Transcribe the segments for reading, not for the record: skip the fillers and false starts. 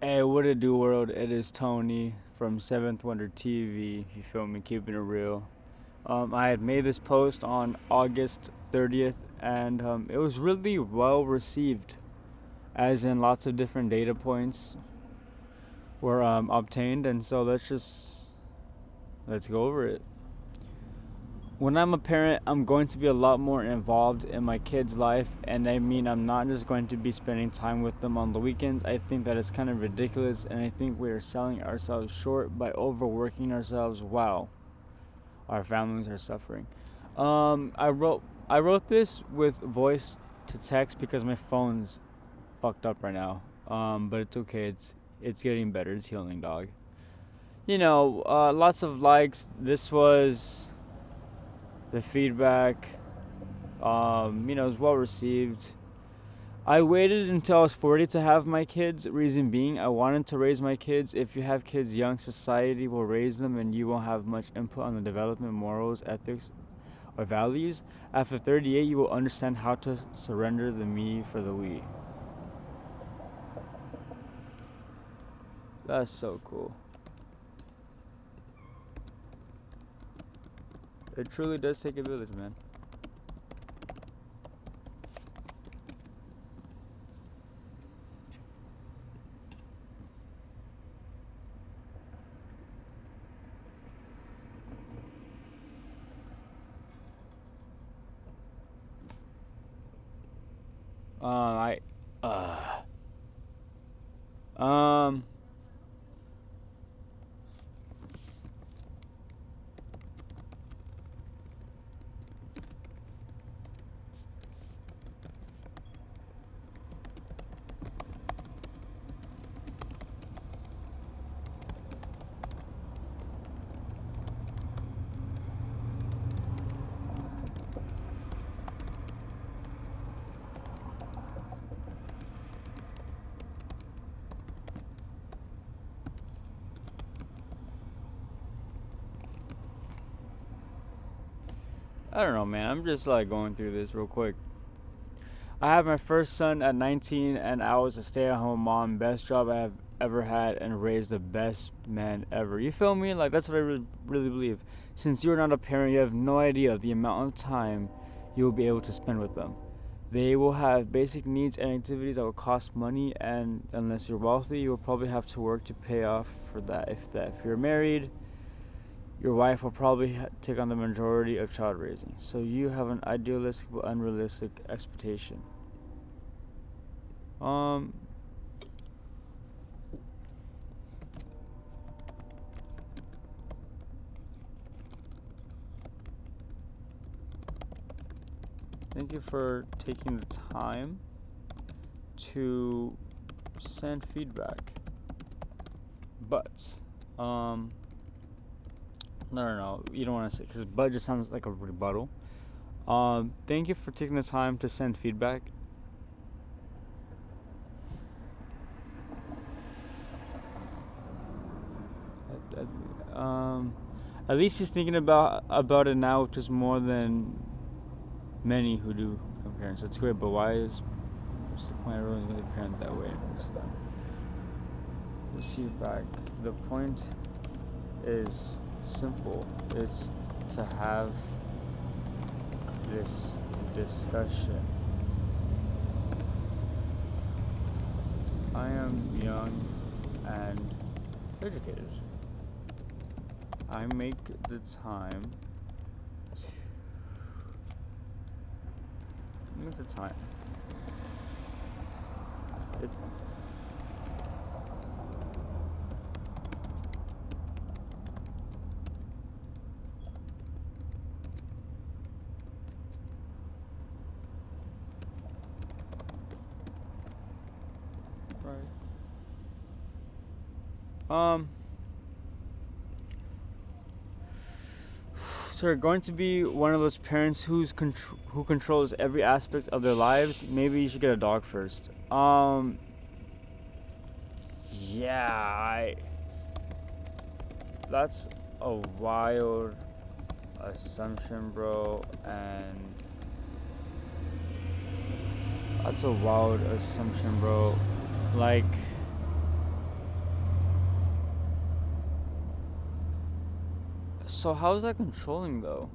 Hey, what it do, world? It is Tony from Seventh Wonder TV. You feel me? Keeping it real. I had made this post on August 30th, and it was really well received, as in lots of different data points were obtained, and so let's go over it. When I'm a parent, I'm going to be a lot more involved in my kid's life, and I mean, I'm not just going to be spending time with them on the weekends. I think that is kind of ridiculous, and I think we are selling ourselves short by overworking ourselves while our families are suffering. I wrote this with voice to text because my phone's fucked up right now. But it's okay. It's getting better. It's healing, dog. Lots of likes. This was the feedback. It was well received. I waited until I was 40 to have my kids. Reason being, I wanted to raise my kids. If you have kids young, society will raise them and you won't have much input on the development, morals, ethics, or values. After 38, you will understand how to surrender the me for the we. That's so cool. It truly does take a village, man. I, um, I don't know, man. I'm just like going through this real quick. I had my first son at 19, and I was a stay-at-home mom. Best job I have ever had, and raised the best man ever. You feel me? Like, that's what I really believe. Since you're not a parent, you have no idea the amount of time you will be able to spend with them. They will have basic needs and activities that will cost money, and unless you're wealthy, you will probably have to work to pay off for that. If you're married, your wife will probably take on the majority of child raising. So you have an idealistic but unrealistic expectation. Um, Thank you for taking the time to send feedback. But, no, you don't want to say, because but just sounds like a rebuttal. Thank you for taking the time to send feedback. At least he's thinking about it now, which is more than many who do become parents. That's great, but what's the point of everyone's going to parent that way? Receive back. The point is simple. It's to have this discussion. I am young and educated. I make the time. Make the time. It. Right. So you're going to be one of those parents who controls every aspect of their lives. Maybe you should get a dog first. Yeah, that's a wild assumption, bro, and that's a wild assumption, bro. Like, So how is that controlling though?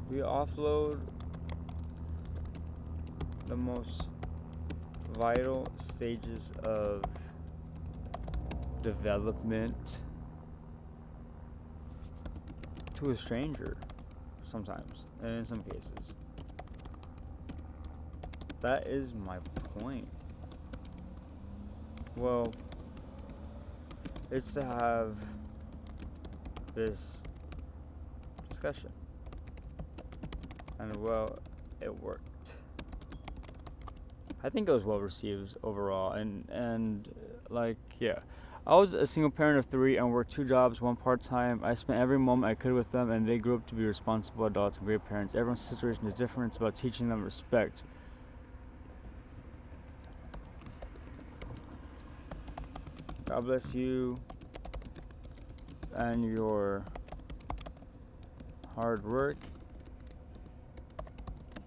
We offload the most vital stages of development to a stranger sometimes, and in some cases. That is my point. Well, it's to have this discussion. And well, it worked. I think it was well received overall, and like yeah, I was a single parent of three and worked two jobs, one part time. I spent every moment I could with them, and they grew up to be responsible adults and great parents. Everyone's situation is different. It's about teaching them respect. God bless you and your hard work.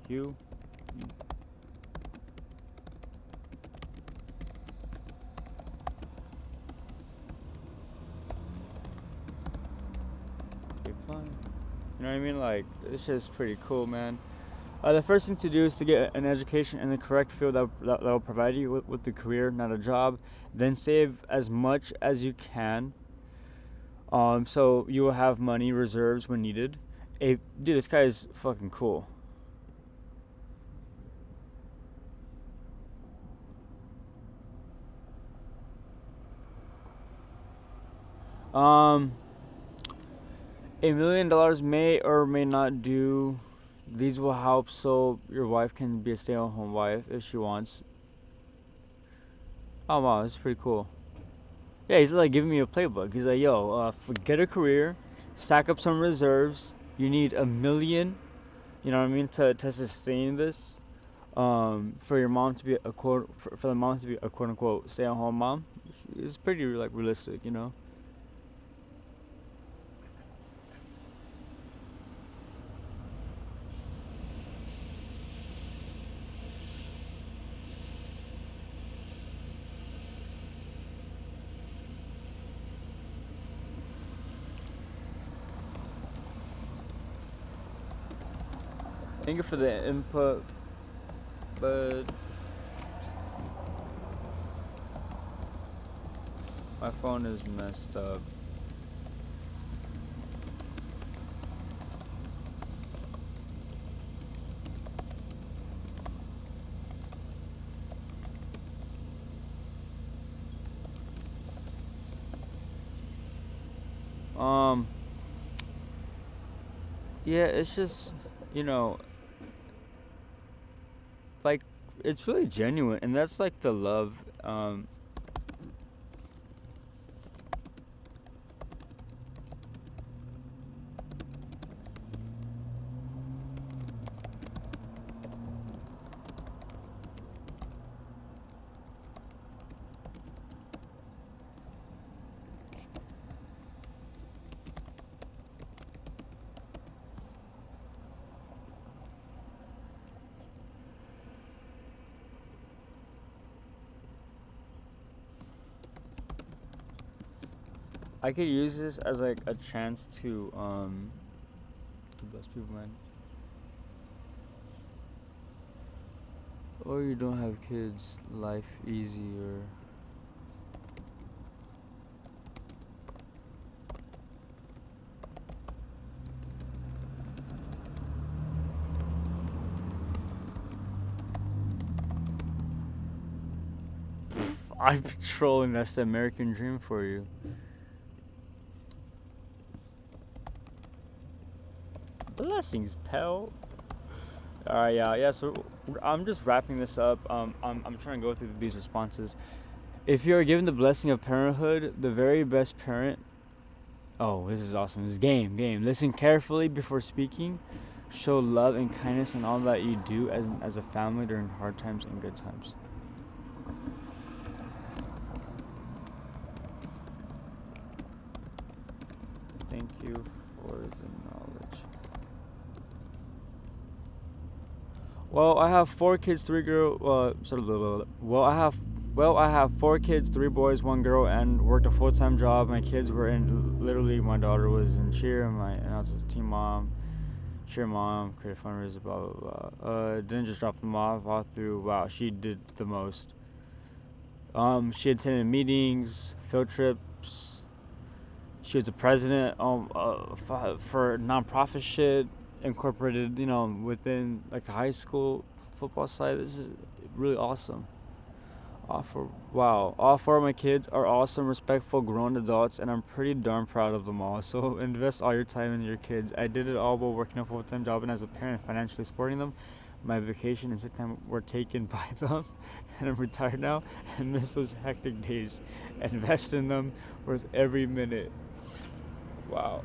You. Keep flying. You know what I mean? Like, this shit's pretty cool, man. The first thing to do is to get an education in the correct field that will provide you with the career, not a job. Then save as much as you can. So you will have money reserves when needed. Dude, this guy is fucking cool. Um, $1 million may or may not do. These will help so your wife can be a stay-at-home wife if she wants. Oh wow, that's pretty cool. Yeah, he's like giving me a playbook. He's like, yo, get a career, stack up some reserves. You need 1 million, you know what I mean, to sustain this. For your mom to be a quote for the mom to be a quote unquote stay-at-home mom. It's pretty like realistic, you know. Thank you for the input, but my phone is messed up. Um, yeah, it's just, you know, like it's really genuine, and that's like the love. I could use this as like a chance to bless people, man. Or you don't have kids, life easier. I'm trolling. That's the American dream for you. Blessings, pal. All right, yeah. So I'm just wrapping this up. I'm trying to go through these responses. If you are given the blessing of parenthood, the very best parent. Oh, this is awesome. This is game. Listen carefully before speaking. Show love and kindness in all that you do as a family during hard times and good times. Thank you words and knowledge. Well, I have four kids, three girl. I have four kids, three boys, one girl, and worked a full-time job. My kids were in literally. My daughter was in cheer, and I was a team mom, cheer mom, creative fundraiser, blah blah blah. Then just dropped them off all through. Wow, she did the most. She attended meetings, field trips. She was the president for nonprofit shit incorporated, within like the high school football side. This is really awesome. All four of my kids are awesome, respectful, grown adults, and I'm pretty darn proud of them all. So invest all your time in your kids. I did it all while working a full-time job and as a parent, financially supporting them. My vacation and sick time were taken by them, and I'm retired now and miss those hectic days. Invest in them worth every minute. Wow.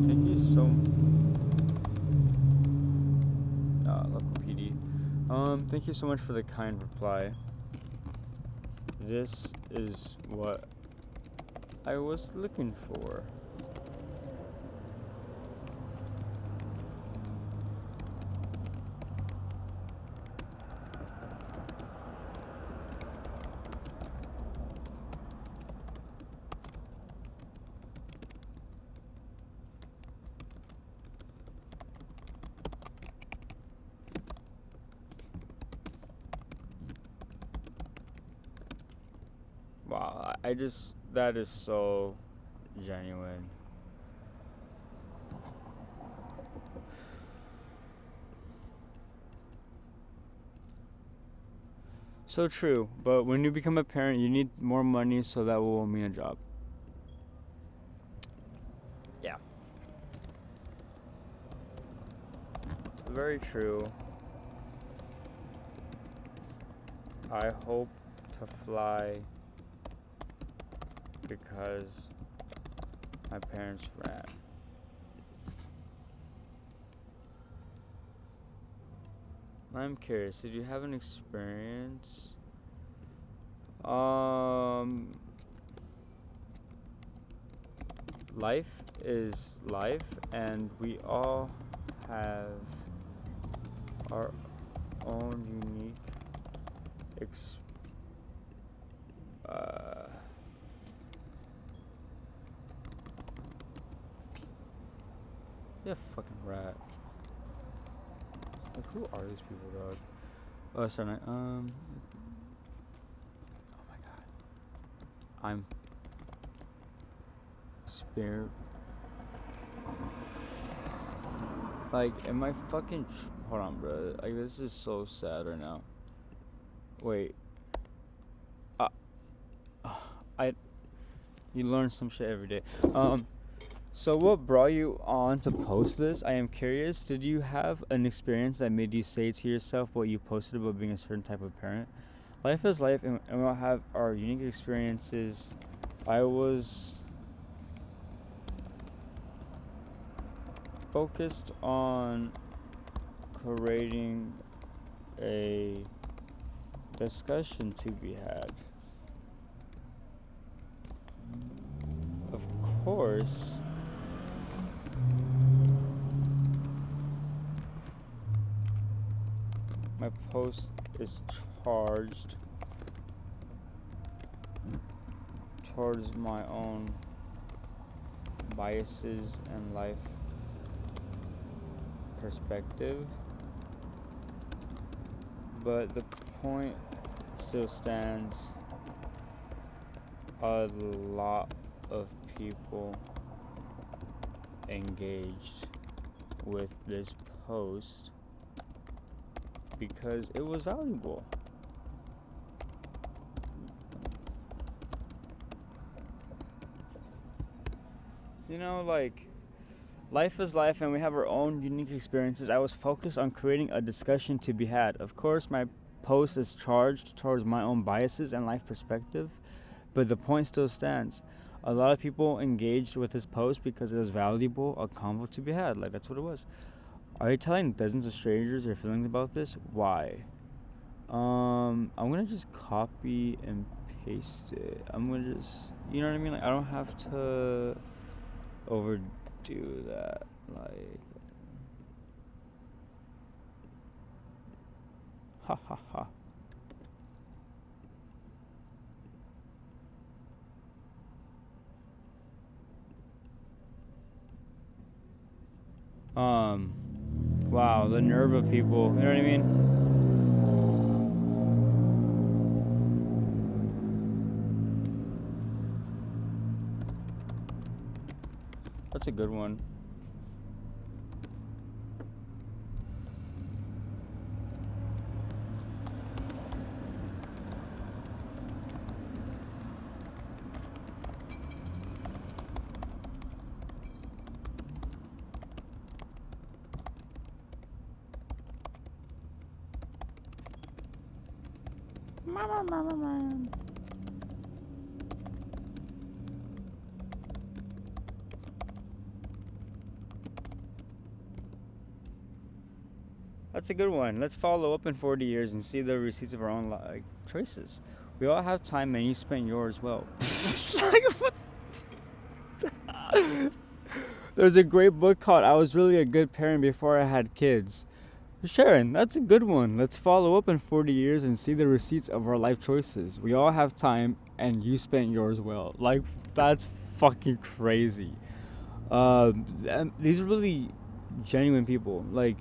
Thank you so local PD. Thank you so much for the kind reply. This is what I was looking for. Wow, that is so genuine. So true, but when you become a parent, you need more money, so that will mean a job. Yeah, very true. I hope to fly because my parents ran. I'm curious, did you have an experience? Life is life, and we all have our own unique ex. Yeah, fucking rat. Like, who are these people, dog? Oh, sorry. Oh my god. I'm spare. Like, am I fucking? Hold on, bro. Like, this is so sad right now. Wait. Uh, I. You learn some shit every day. So what brought you on to post this? I am curious. Did you have an experience that made you say to yourself what you posted about being a certain type of parent? Life is life, and we all have our unique experiences. I was focused on creating a discussion to be had. Of course, my post is charged towards my own biases and life perspective, but the point still stands. A lot of people engaged with this post because it was valuable. Like, life is life, and we have our own unique experiences. I was focused on creating a discussion to be had. Of course, my post is charged towards my own biases and life perspective, but the point still stands. A lot of people engaged with this post because it was valuable, a convo to be had. Like, that's what it was. Are you telling dozens of strangers your feelings about this? Why? I'm gonna just copy and paste it. I'm gonna just, you know what I mean? Like, I don't have to overdo that. Like, ha ha ha. Wow, the nerve of people. You know what I mean? That's a good one. That's a good one. Let's follow up in 40 years and see the receipts of our own choices. We all have time, and you spent yours well. Like, what? There's a great book called "I Was Really a Good Parent Before I Had Kids." Sharon, that's a good one. Let's follow up in 40 years and see the receipts of our life choices. We all have time, and you spent yours well. Like, that's fucking crazy. These are really genuine people. Like,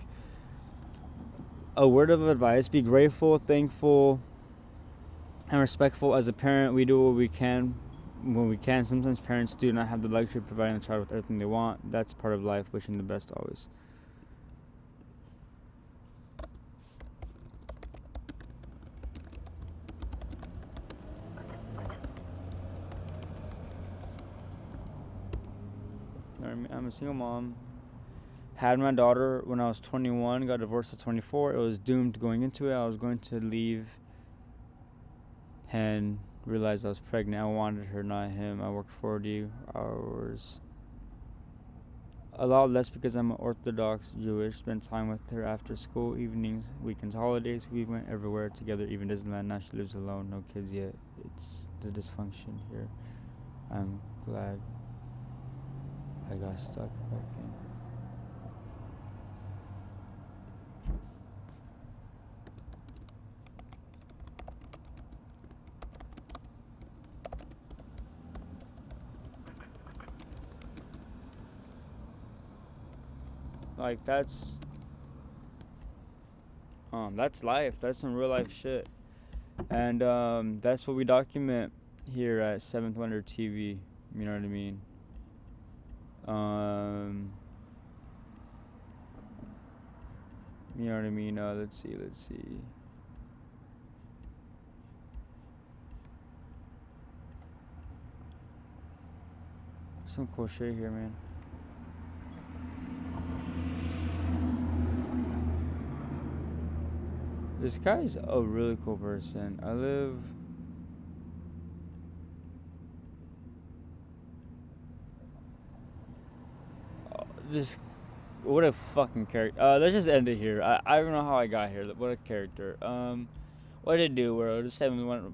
a word of advice: be grateful, thankful, and respectful. As a parent, we do what we can when we can. Sometimes parents do not have the luxury of providing the child with everything they want. That's part of life. Wishing the best always. I'm a single mom. Had my daughter when I was 21. Got divorced at 24. It was doomed going into it. I was going to leave and realized I was pregnant. I wanted her, not him. I worked 40 hours. A lot less because I'm Orthodox Jewish. Spent time with her after school, evenings, weekends, holidays. We went everywhere together, even Disneyland. Now she lives alone, no kids yet. It's the dysfunction here. I'm glad I got stuck back in. Like, that's life. That's some real life shit. And that's what we document here at Seventh Wonder TV. You know what I mean? You know what I mean? Let's see. Some cool shit here, man. This guy's a really cool person. I live... This... What a fucking character. Let's just end it here. I don't know how I got here. What a character. What did it do, bro? Just 7-1...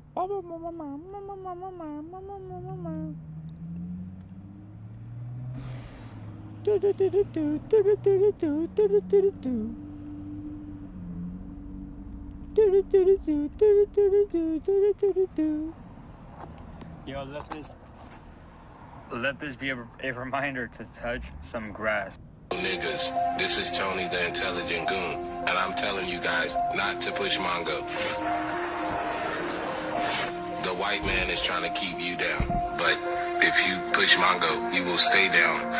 Yo, let this be a reminder to touch some grass. Niggas, this is Tony the Intelligent Goon, and I'm telling you guys not to push Mongo. The white man is trying to keep you down, but if you push Mongo, you will stay down.